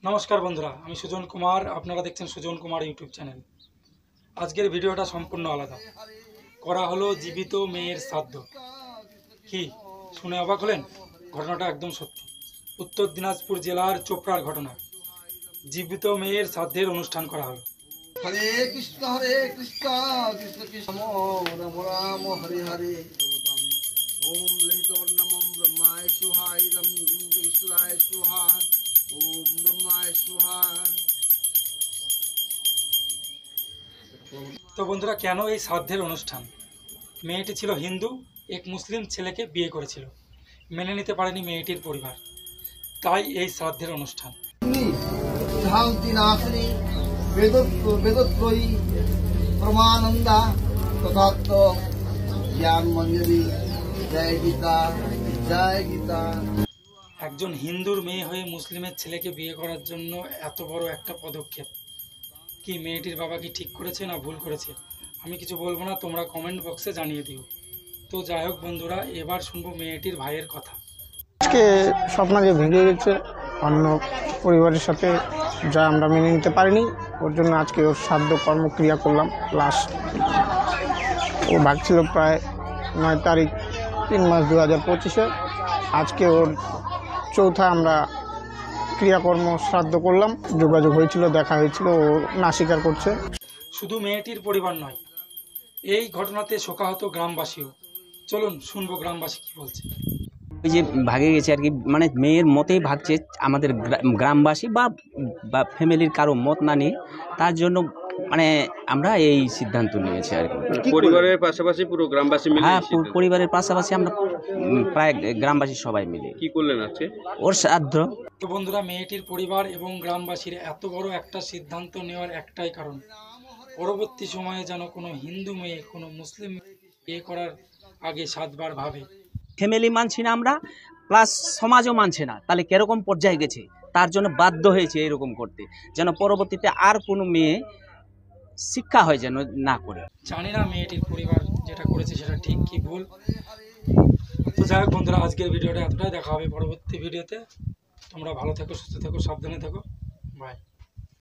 নমস্কার বন্ধুরা, আমি সুজন কুমার। আপনারা দেখছেন সুজন কুমার ইউটিউব চ্যানেল। আজকের ভিডিওটা সম্পূর্ণ আলাদা। করা হলো জীবিত মেয়ের শ্রাদ্ধ। কি শুনে অবাক হলেন? ঘটনাটা একদম সত্যি। উত্তর দিনাজপুর জেলার চোপড়ার ঘটনা। জীবিত মেয়ের শ্রাদ্ধের অনুষ্ঠান করা হলো। হরে কৃষ্ণ কৃষ্ণ কৃষ্ণ রাম রাম হরে হরে। ওম ললিতবর্ণমম ব্রহ্মায় সুহা ইদম বিষ্ণুরায় সুহা। ওম ব্রহ্মায় সুহা। তো বন্ধুরা, কেন এই শ্রাদ্ধের অনুষ্ঠান? মেয়েটি ছিল হিন্দু, এক মুসলিম ছেলেকে বিয়ে করেছিল। মেনে নিতে পারেনি মেয়েটির পরিবার, তাই এই শ্রাদ্ধের অনুষ্ঠান। শান্তি নাশিনী বেদত্রয়ী প্রমানন্দা তথাত্ম জ্ঞান মঞ্জরি। জয় গীতা জয় গীতা। একজন হিন্দুর মেয়ে হয়ে মুসলিমের ছেলেকে বিয়ে করার জন্য এত বড় একটা পদক্ষেপ, কি মেয়েটির বাবা কি ঠিক করেছে না ভুল করেছে? আমি কিছু বলবো না, তোমরা কমেন্ট বক্সে জানিয়ে দিও। তো যাই হোক বন্ধুরা, এবার শুনবো মেয়েটির ভাইয়ের কথা। আজকে স্বপ্ন যে ভেঙে গেছে অন্য পরিবারের সাথে, যা আমরা মেনে নিতে পারিনি, ওর জন্য আজকে ওর শ্রাদ্ধ কর্মক্রিয়া করলাম। লাস্ট ও ভাগছিল প্রায় 9 তারিখ 3 মাস 2025-এ। আজকে ওর চৌথা আমরা ক্রিয়াকর্ম শ্রাদ্ধ করলাম। যোগাযোগ হয়েছিল, দেখা হয়েছিল, ও না স্বীকার করছে। শুধু মেয়েটির পরিবার নয়, এই ঘটনাতে শোকাহত গ্রামবাসীও। চলুন শুনবো গ্রামবাসী কি বলছে। ওই যে ভাগে গেছে আর কি, মানে মেয়ের মতেই ভাগছে, আমাদের গ্রামবাসী বা ফ্যামিলির কারো মত না নিয়ে, তার জন্য মানে আমরা এই সিদ্ধান্ত নিয়েছি আর কি। পরিবারের পাশাপাশি পুরো গ্রামবাসী মিলে? হ্যাঁ, পরিবারের পাশাপাশি আমরা প্রায় গ্রামবাসী সবাই মিলে। কি করলেন আজকে? ওর শ্রাদ্ধ। তো বন্ধুরা, মেয়েটির পরিবার এবং গ্রামবাসীর এত বড় একটা সিদ্ধান্ত নেওয়ার একটাই কারণ, পরবর্তী সময়ে যেন কোনো হিন্দু মেয়ে কোনো মুসলিম বিয়ে করার আগে 7 বার ভাবে। ফ্যামিলি মানছি না আমরা, প্লাস সমাজও মানছে না, তাহলে কিরকম পর্যায়ে গেছে, তার জন্য বাধ্য হয়েছে এরকম করতে, যেন পরবর্তীতে আর কোনো মেয়ে শিক্ষা হয় যেন না করে। জানি না মেয়েটির পরিবার যেটা করেছে সেটা ঠিক কি ভুল। তো যাই হোক বন্ধুরা, আজকের ভিডিওটা এতটাই। দেখা হবে পরবর্তী ভিডিওতে। তোমরা ভালো থেকো, সুস্থ থেকো, সাবধানে থেকো। বাই।